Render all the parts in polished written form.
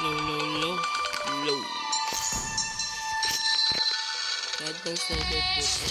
No. Low. Kahit bang server po ito.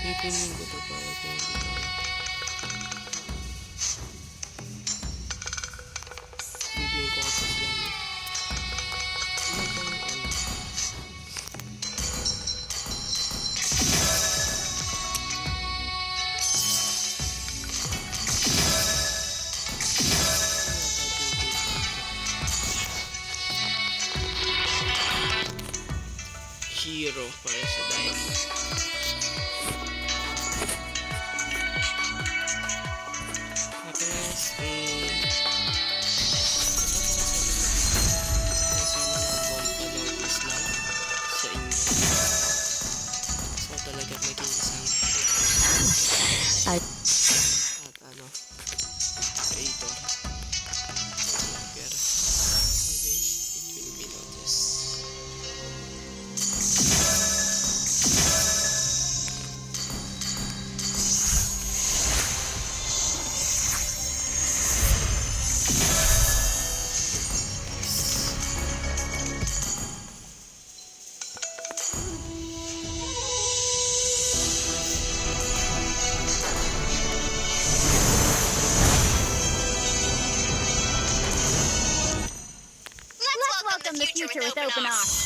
Pipinin ko ito para kung hindi ko bibigyan ko kasi sila hero para sa diamond. At ano creator pero anyways it will be noticed. The future with open arms.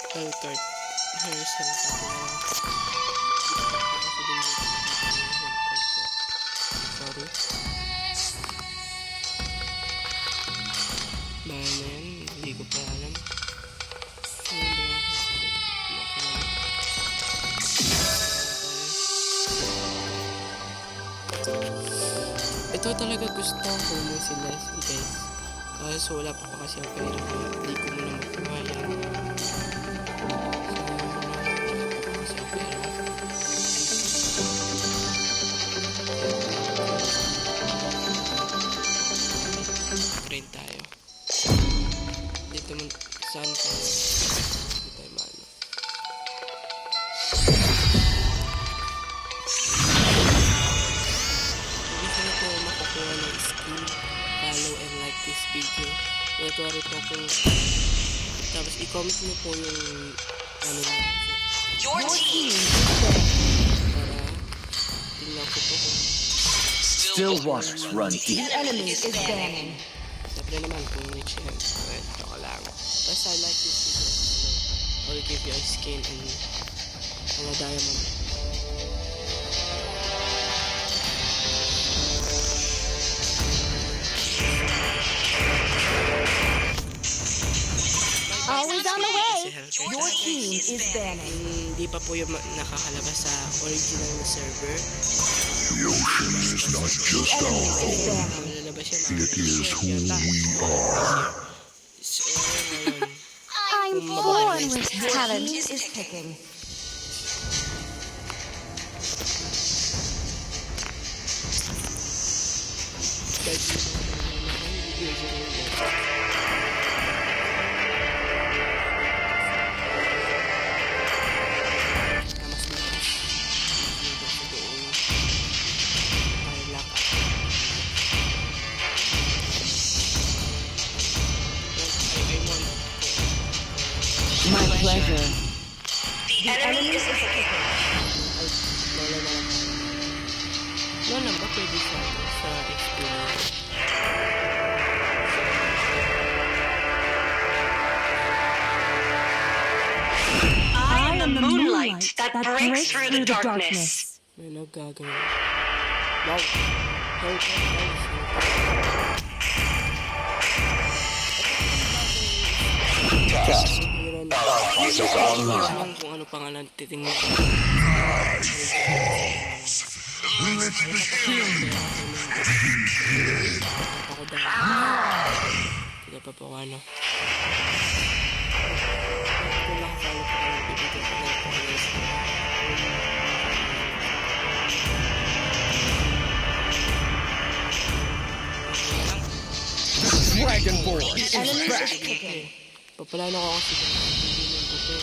Hellcurt Harrison sorry mahal na yan, hindi ko pa alam. Ito talaga gusto ko mo sila guys. Kaso wala pa kasi ang pera kaya hindi ko muna makuha yan. Train tayo. Dito man saan tayo. Dito tayo maano. Makukuha ng skill, follow and like this video. Natuwari po kung tapos i-comment nyo po yung ano nyo Your team para tingnan ko po kung Still waters run deep. the enemy is banning. siyempre naman kung reach yan ito lang. Basta I like this video, I will give you a skin and mga diamond. Always on the way. Your team is banning. Hindi pa po yung nakakalabas sa original na server. The ocean is not just our home. It is who we are. I'm born with talent. Is picking. My pleasure. The enemy is picking. Lola ba pwede sa experience? that breaks through the darkness. May nagagawin. Wow. Help, Test. Music online. Kung ano pangalan titingnan. Ako dahil. Hindi pa po ano. Kung nakakalo po kayo, bibigyan ko na po kayo. Dragonborn. Enemies is kicking. Papalala ko kasi kung hindi ng buto.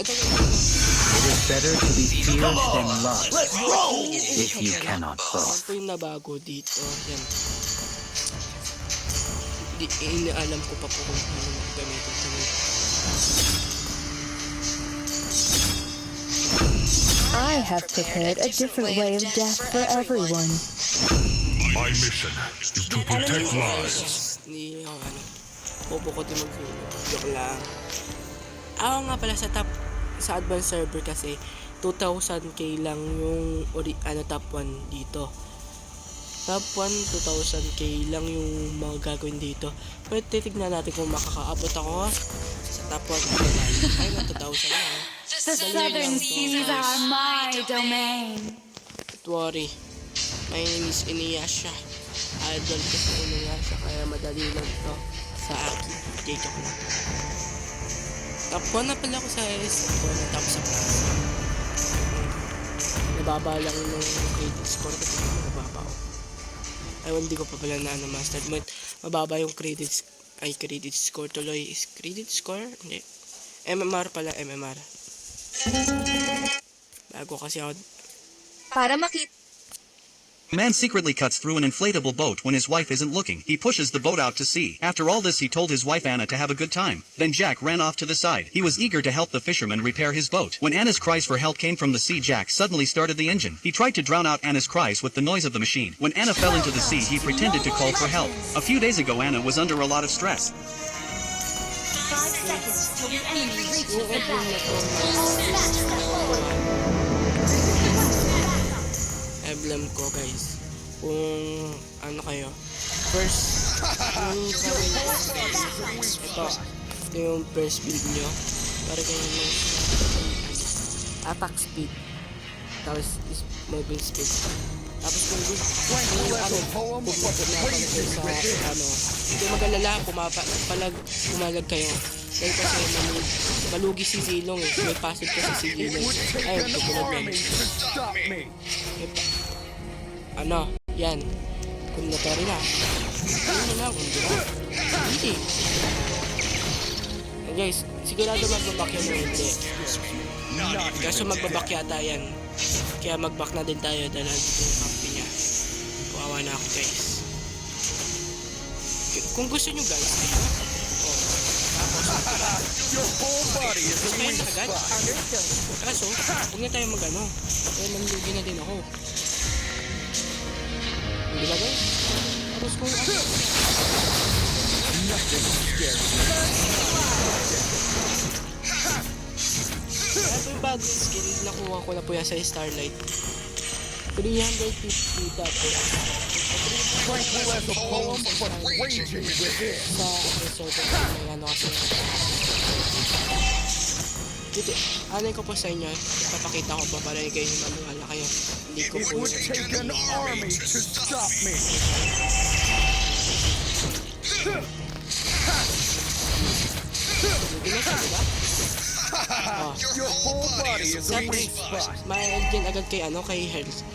Ito It is better to be feared than loved if you cannot both. yung nabago dito. Yan. Inaalam ko pa po kung ano gamitin ko. I have prepared a different way of death for everyone. My mission is to protect lives. Hindi ako ano. Bobo ko din mag-video. Joke lang. Ako nga pala sa advanced server kasi 2,000k lang yung top 1 dito. Top 1, 2,000k lang yung mga gagawin dito. Pero titignan natin kung makakaabot ako sa top 1. Ay, na 2,000 na. The southern seas are my domain. Don't worry. My name is Inuyasha. Idol ko si Inuyasha kaya madali lang to sa akin. Okay, joke lang. Top 1 na pala ako sa S. Top 1 na top sa class. Nababa lang yung credit score ko. Nababa ako. Ay, hindi ko pa pala na master. Mababa yung credit score tuloy. Is credit score? Hindi. MMR pala, MMR. Bago kasi ako. Para makita. Man secretly cuts through an inflatable boat when his wife isn't looking. He pushes the boat out to sea. After all this, he told his wife Anna to have a good time. Then Jack ran off to the side. He was eager to help the fisherman repair his boat. When Anna's cries for help came from the sea, Jack suddenly started the engine. He tried to drown out Anna's cries with the noise of the machine. When Anna fell into the sea, he pretended to call for help. A few days ago, Anna was under a lot of stress. 5 seconds till the enemy reaches the Emblem ko guys. Kung ano kayo. First, ito yung first build nyo. Para kayo ng attack speed. Tapos is moving speed. Tapos kung hindi mag-alala, pumalag kayo. Dahil kasi malugi si Zilong eh. May passive kasi si Zilong. Ay, tutulog yan. Ano? Yan. Kung natari na. Ano na, kung di ba? Hindi. And guys, sigurado magbabak yan o hindi. Kaso magbabak yata yan. Kaya magback na din tayo dahil dito yung kampi niya. Kawawa na ako guys. Kung gusto nyo guys, tapos kaya agad. Kaso, huwag na tayo mag-ano. Kaya manlugi na din ako. Hindi ba guys? Tapos kung ano. Ito yung bagong skill. Nakuha ko na po yan sa Starlight. 350 tapos. Sa server may ano kasi. Dito, anay ko po sa inyo. Papakita ko pa para kayo maniwala kayo. Hindi ko po yun. Diba? Oh. Siyempre, may engine agad kay ano, kay Health.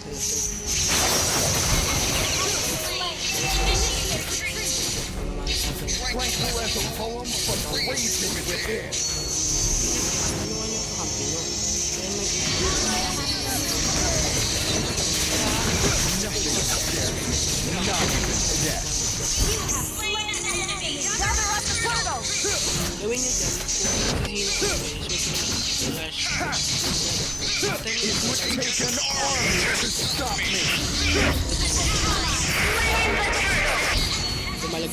Gawin nyo dyan, kung hihino ko, Tumalag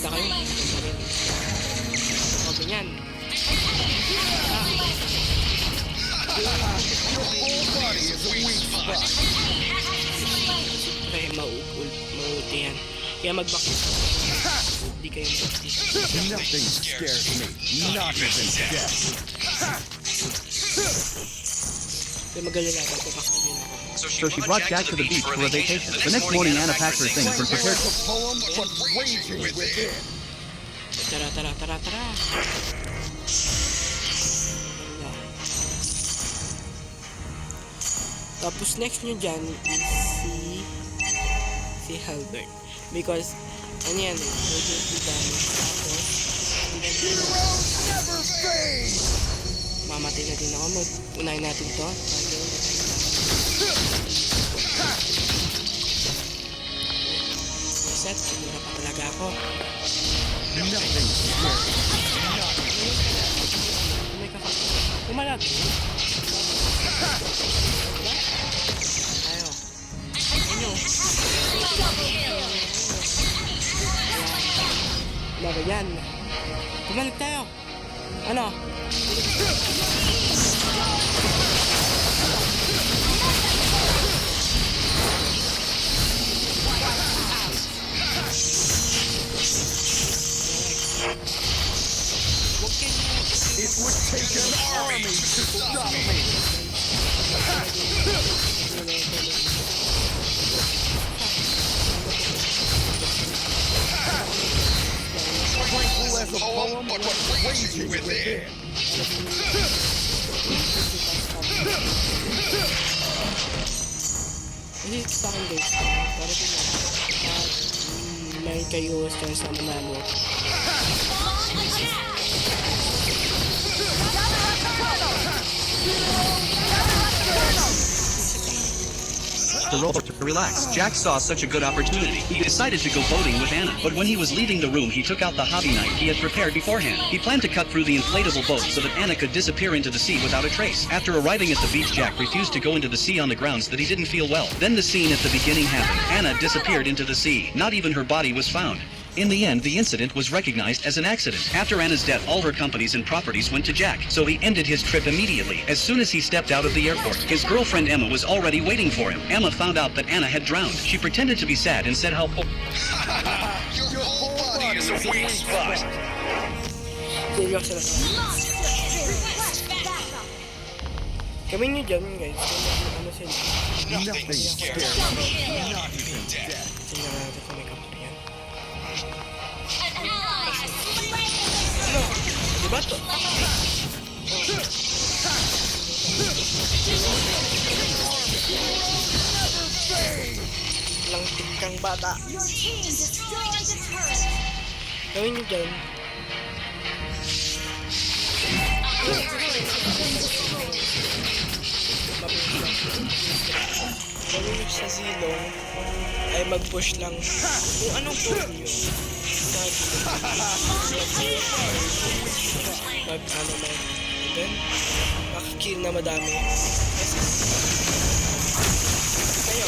na kayo. O, ganyan. Kaya mauuti yan. Kaya mag-back. Hindi kayo mag-back. Nothing scares me, not even death. Kaya mag-alala ako. Back na din ako. So she brought Jack to the beach for a vacation. The next morning, Anna packed her things and prepared. A poem, but raging within. Tara. Wala. Tapos next nyo dyan is si Halbert. Because, ano yan eh, urgently damage. Tapos, Never fade. mamatay na din ako. Unahin natin to. Reset. Muna pa talaga ako. Nothing scares May kakasya. Umalag. Tayo. Ano? Ano ba yan? Bumalik tayo. Ano? It would take an army to stop me. Tranquil as a poem, but raging within. Kasi sa akin guys, para ito na. May kayo sa manalo. The roller to relax. Jack saw such a good opportunity. He decided to go boating with Anna. But when he was leaving the room, he took out the hobby knife he had prepared beforehand. He planned to cut through the inflatable boat so that Anna could disappear into the sea without a trace. After arriving at the beach, Jack refused to go into the sea on the grounds that he didn't feel well. Then the scene at the beginning happened. Anna disappeared into the sea. Not even her body was found. In the end, the incident was recognized as an accident. After Anna's death, all her companies and properties went to Jack, so he ended his trip immediately. As soon as he stepped out of the airport, his girlfriend Emma was already waiting for him. Emma found out that Anna had drowned. She pretended to be sad and said how Your whole body is a weak spot. Seryoso na to. Gawin nyo dyan guys. Ano sila? Nothing scares me, not even death. Tingnan natin kung may kapatid yan. Diba to? Lang tingkang bata. Gawin nyo dyan. Gawin nyo sa silong ay mag-push lang. Kung anong push nyo. Mag-ano man. And then, makakill na madami. Kayo.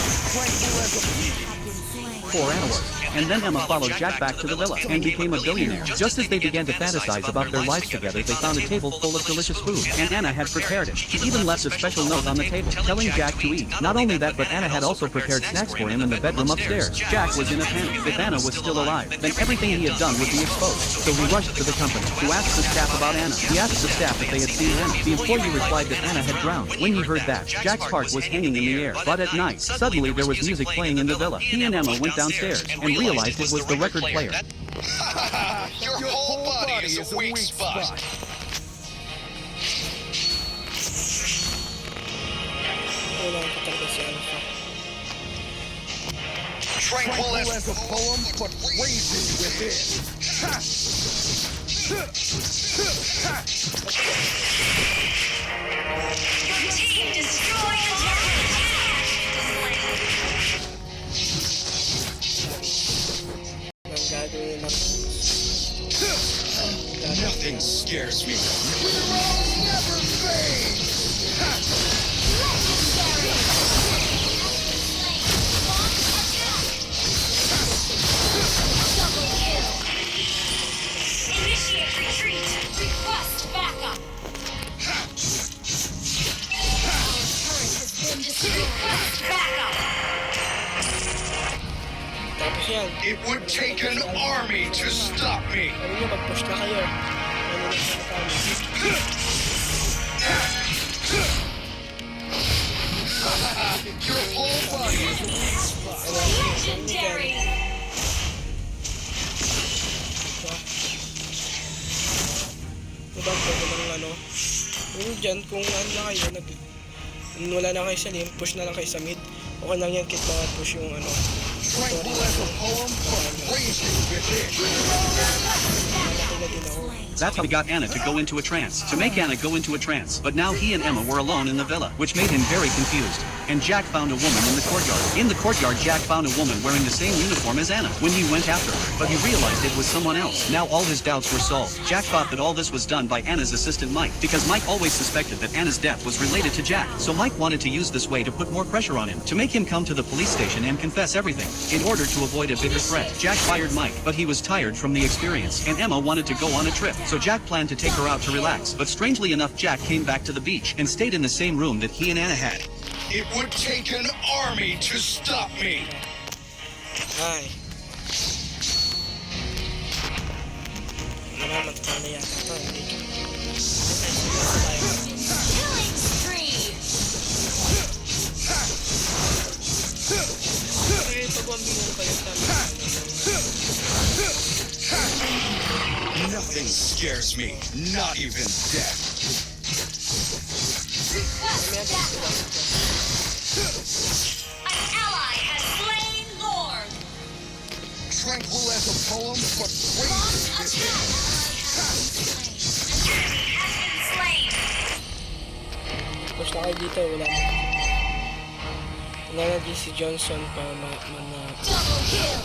poor Anna was. And then Emma followed Jack back to the villa and became a billionaire. Just as they began to fantasize about their lives together, they found a table full of delicious food, and Anna had prepared it. She even left a special note on the table, telling Jack to eat. Not only that, but Anna had also prepared snacks for him in the bedroom upstairs. Jack was in a panic. If Anna was still alive, then everything he had done would be exposed. So he rushed to the company to ask the staff about Anna. He asked the staff if they had seen Anna. The employee replied that Anna had drowned. When he heard that, Jack's heart was hanging in the air. But at night, suddenly there was music playing in the villa. He and Emma went downstairs and realized it was the record player. Your whole body is a weak spot. Wala ko talaga si Alpha. Tranquil as a poem, but raging within. Team destroy the Ang gagawin lang. Nothing scares me. Never fade. Initiate retreat. Request backup. Request backup. Tapos yan. It would take an army to stop me. Ano nyo, mag-push na kayo. Ano na sa matalo. Your whole body is Legendary. Diba, pwede lang ano. Yung dyan, kung ano na kayo, wala na kayo sa lane, push na lang kayo sa mid. Okay lang yan, kahit mga push yung ano. tranquil as a poem, but raging within. Malaki na din ako. That's how he got Anna to go into a trance. To make Anna go into a trance. But now he and Emma were alone in the villa, which made him very confused. And Jack found a woman in the courtyard. In the courtyard, Jack found a woman wearing the same uniform as Anna when he went after her. But he realized it was someone else. Now all his doubts were solved. Jack thought that all this was done by Anna's assistant Mike, because Mike always suspected that Anna's death was related to Jack. So Mike wanted to use this way to put more pressure on him, to make him come to the police station and confess everything. In order to avoid a bigger threat, Jack fired Mike, but he was tired from the experience, and Emma wanted to go on a trip. So Jack planned to take her out to relax. But strangely enough, Jack came back to the beach and stayed in the same room that he and Anna had. It would take an army to stop me. Ay. Namamatay na yata ito. Killing spree. Okay, pag-wambingan pa yun Nothing scares me, not even death. Request backup. An ally has slain Lord. Tranquil as a poem, but Launch raging attack. within. An enemy has been slain. push na kayo dito, wala na. Wala na din si Johnson para Double kill.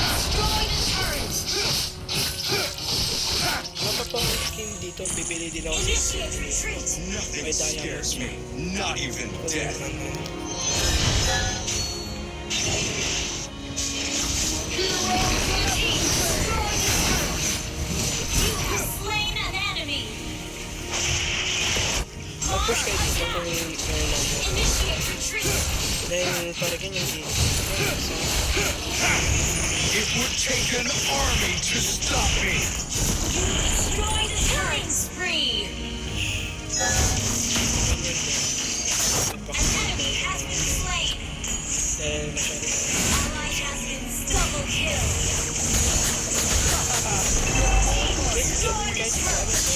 Destroy the turret. Ano pa pang skin dito? Bibili din ako. Initiate retreat. Nothing scares me, not even death. You have slain an enemy. Mag-push kayo dito kung meron lang mo. Initiate retreat. Dahil para ganyan dito. It would take an army to stop me. Destroy the killing spree. An enemy has been slain. Dahil masyado. Ally has been double kill. Destroy the turret.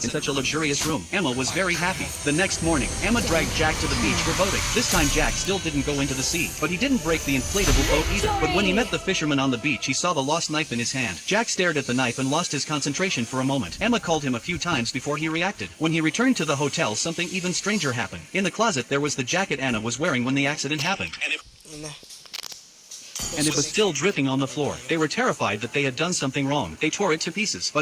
In such a luxurious room, Emma was very happy. The next morning, Emma dragged Jack to the beach for boating. This time Jack still didn't go into the sea, but he didn't break the inflatable boat either. But when he met the fisherman on the beach, he saw the lost knife in his hand. Jack stared at the knife and lost his concentration for a moment. Emma called him a few times before he reacted. When he returned to the hotel, something even stranger happened. In the closet, there was the jacket Anna was wearing when the accident happened. And it was still dripping on the floor. They were terrified that they had done something wrong. They tore it to pieces. But